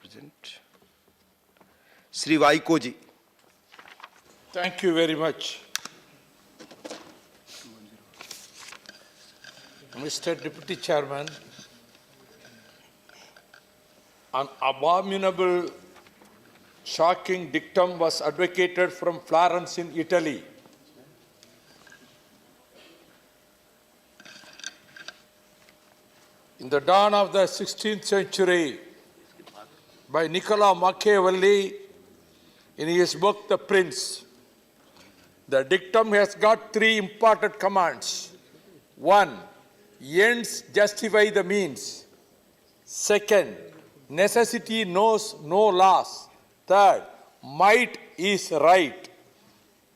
present. Sri Vaiko ji. Thank you very much. Mr. Deputy Chairman, an abominable, shocking dictum was advocated from Florence in Italy. In the dawn of the 16th century, by Niccolo Machiavelli, in his book The Prince, the dictum has got three important commands. One, ends justify the means. Second, necessity knows no laws. Third, might is right.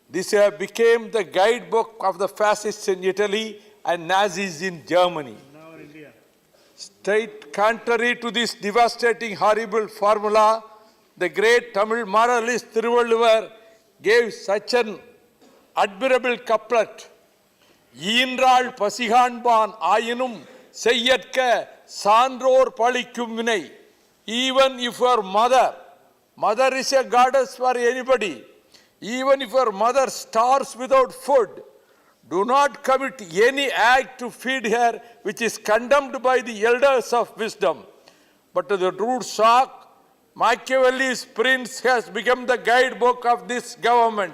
This became the guidebook of the fascists in Italy and Nazis in Germany. Straight contrary to this devastating, horrible formula, the great Tamil moralist Thiruvalluvar gave such an admirable couplet. ஈன்றாள் பசிகாண்பான் ஆயினும் செய்யற்க சான்றோர் பழிக்கும் வினை. Even if your mother is a goddess for anybody, even if your mother starves without food, do not commit any act to feed her which is condemned by the elders of wisdom. But to the true shock, Machiavelli's Prince has become the guidebook of this government.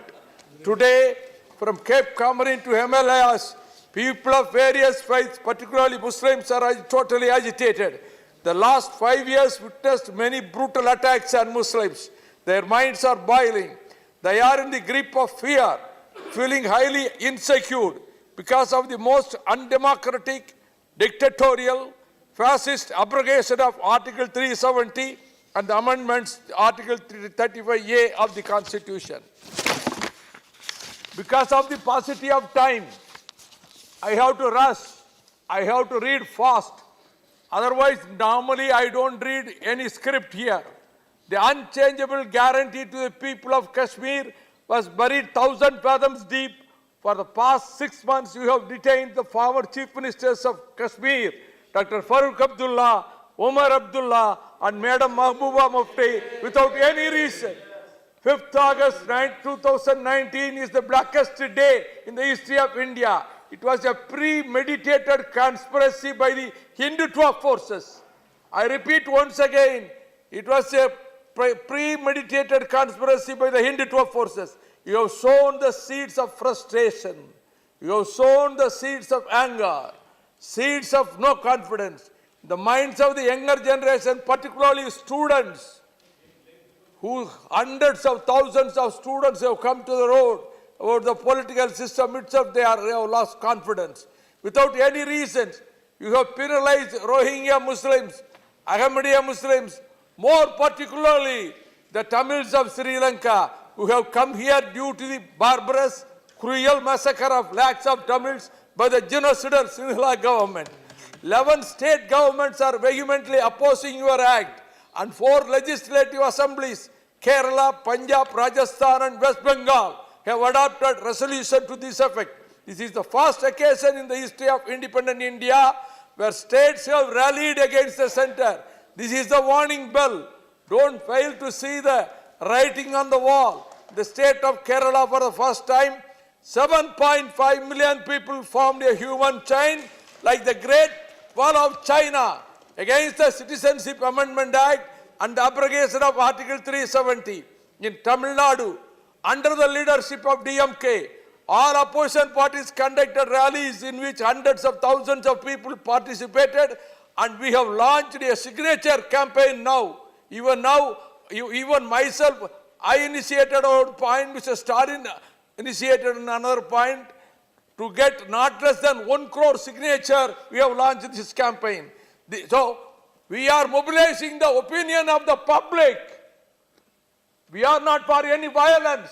Today, from Cape Comorin to Himalayas, people of various faiths, particularly Muslims, are totally agitated. The last 5 years witnessed many brutal attacks on Muslims. Their minds are boiling. They are in the grip of fear, feeling highly insecure because of the most undemocratic, dictatorial, fascist abrogation of Article 370 and the amendments Article 35A of the Constitution. Because of the paucity of time, I have to rush. I have to read fast. Otherwise, normally I don't read any script here. The unchangeable guarantee to the people of Kashmir was buried 1,000 fathoms deep. For the past 6 months, you have detained the former chief ministers of Kashmir, Dr. Farooq Abdullah, Omar Abdullah, and Madam Mahbooba Mufti, without any reason. 5th August 2019 is the blackest day in the history of India. It was a premeditated conspiracy by the Hindutva forces. I repeat once again, it was a premeditated conspiracy by the Hindutva forces. You have sown the seeds of frustration. You have sown the seeds of anger, seeds of no confidence. The minds of the younger generation, particularly students, who hundreds of thousands of students have come to the road about the political system itself, they have lost confidence. Without any reasons, you have penalized Rohingya Muslims, Ahmadiyya Muslims, more particularly the Tamils of Sri Lanka, who have come here due to the barbarous, cruel massacre of lakhs of Tamils by the genocidal Sinhala government. 11 state governments are vehemently opposing your act, and 4 legislative assemblies, Kerala, Punjab, Rajasthan and West Bengal, have adopted resolution to this effect. This is the first occasion in the history of independent India where states have rallied against the center. This is the warning bell. Don't fail to see the writing on the wall. The state of Kerala, for the first time, 7.5 million people formed a human chain like the Great Wall of China against the Citizenship Amendment Act and the abrogation of Article 370. In Tamil Nadu, under the leadership of DMK, all opposition parties conducted rallies in which hundreds of thousands of people participated, and we have launched a signature campaign now. Even myself, I initiated a point, Mr. Stalin initiated another point. To get not less than 1 crore signature, we have launched this campaign. So, we are mobilizing the opinion of the public. We are not for any violence.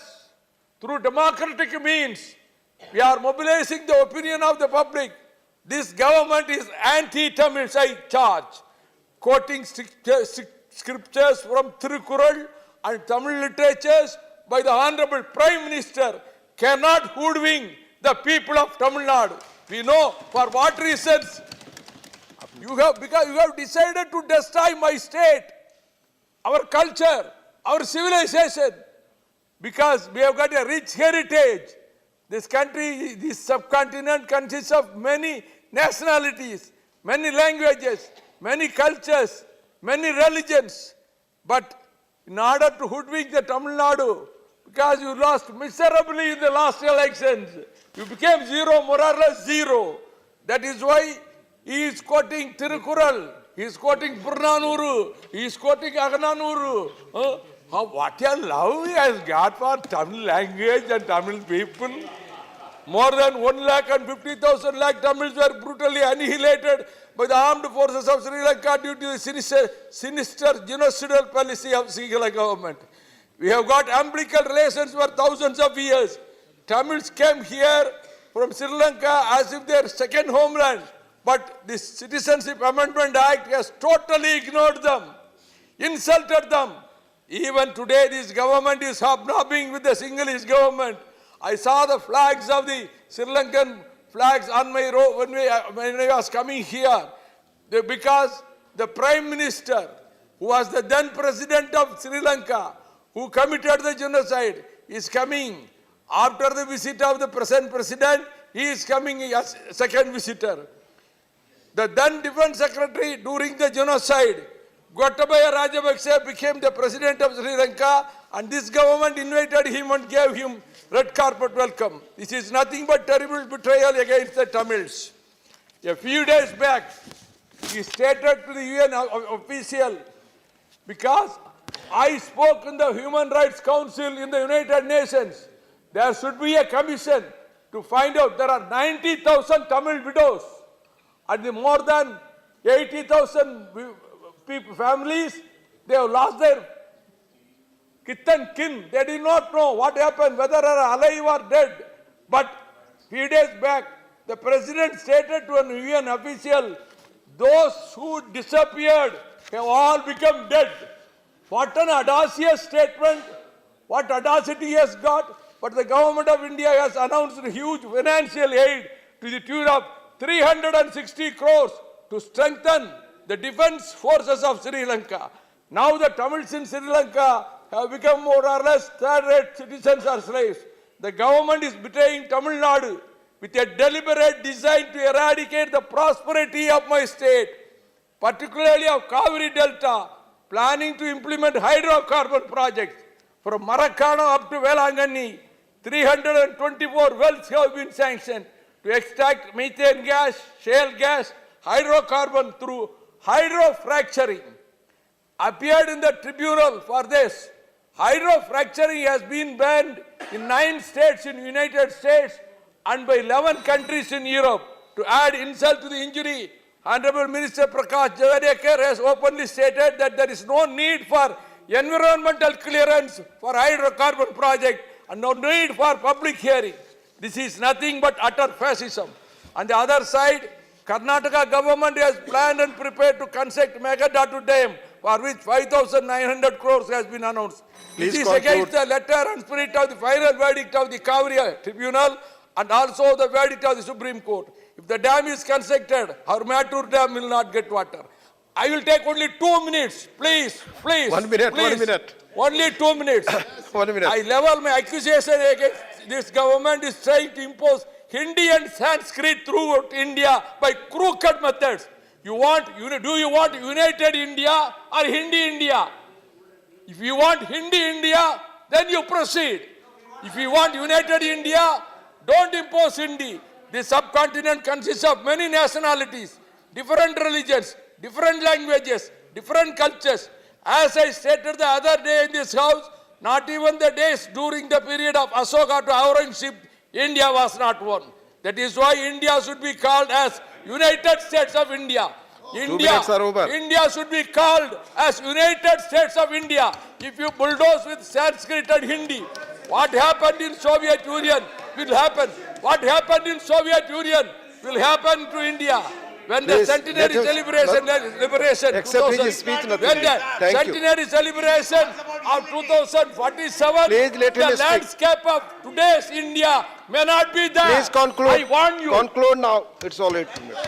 Through democratic means, we are mobilizing the opinion of the public. This government is anti-Tamil, I charge. Quoting scriptures from Thirukural and Tamil literatures by the Honorable Prime Minister cannot hoodwink the people of Tamil Nadu. We know for what reasons. Because you have decided to destroy my state. our culture, our civilization, because we have got a rich heritage. This country, this subcontinent consists of many nationalities, many languages, many cultures, many religions. But in order to hoodwink the Tamil Nadu, because you lost miserably in the last elections, you became zero, more or less zero. That is why he is quoting Tirukural, he is quoting Purnanuru, he is quoting Agananuru. What a love he has got for Tamil language and Tamil people. More than 1,50,000 Tamils were brutally annihilated by the armed forces of Sri Lanka due to the sinister genocidal policy of Sri Lanka government. We have got umbilical relations for thousands of years. Tamils came here from Sri Lanka as if their second homeland. But the Citizenship Amendment Act has totally ignored them, insulted them. Even today, this government is hobnobbing with the Sinhalese government. I saw the flags of the Sri Lankan flags on my road when I was coming here. Because the Prime Minister, who was the then President of Sri Lanka, who committed the genocide, is coming. After the visit of the present President, he is coming as second visitor. The then Defense Secretary during the genocide, Gotabaya Rajapaksa, became the President of Sri Lanka, and this government invited him and gave him red carpet welcome. This is nothing but terrible betrayal against the Tamils. A few days back, he stated to the UN official, because I spoke in the Human Rights Council in the United Nations, there should be a commission to find out. There are 90,000 Tamil widows and the more than 80,000 families, they have lost their kith and kin. They did not know what happened, whether they are alive or dead. But few days back, the President stated to an UN official, those who disappeared have all become dead. What an audacious statement, what audacity he has got. But the government of India has announced huge financial aid to the tune of 360 crores to strengthen the defense forces of Sri Lanka. Now the Tamils in Sri Lanka have become more or less third-rate citizens or slaves. The government is betraying Tamil Nadu with a deliberate design to eradicate the prosperity of my state, particularly of Kaveri Delta, planning to implement hydrocarbon projects. From Maracana up to Velangani, 324 wells have been sanctioned to extract methane gas, shale gas, hydrocarbon through hydrofracturing. Appeared in the tribunal for this. Hydrofracturing has been banned in 9 states in the United States and by 11 countries in Europe. To add insult to the injury, Honorable Minister Prakash Javadekar has openly stated that there is no need for environmental clearance for hydrocarbon project and no need for public hearing. This is nothing but utter fascism. On the other side, Karnataka government has planned and prepared to construct Megadatu Dam, for which 5,900 crores has been announced. Please this is conclude. against the letter and spirit of the final verdict of the Kaveri Tribunal and also the verdict of the Supreme Court. If the dam is constructed, our Matur Dam will not get water. I will take only 2 minutes, please. 1 minute, please. 1 minute. Only 2 minutes. 1 minute. I level my accusation against this government is trying to impose Hindi and Sanskrit throughout India by crooked methods. Do you want United India or Hindi India? If you want Hindi India, then you proceed. If you want United India, don't impose Hindi. This subcontinent consists of many nationalities, different religions, different languages, different cultures. As I stated the other day in this house, not even the days during the period of Asoka to Aurangzeb, India was not one. That is why India should be called as United States of India. 2 minutes are over. India should be called as United States of India. If you bulldoze with Sanskrit and Hindi, what happened in Soviet Union will happen. What happened in Soviet Union will happen to India. When the Please, centenary celebration, Accept his speech, nothing. when the Thank you. centenary celebration of 2047, Please let him the speak. landscape of today's India may not be there. Please conclude. I warn you. Conclude now. It's all 8 minutes.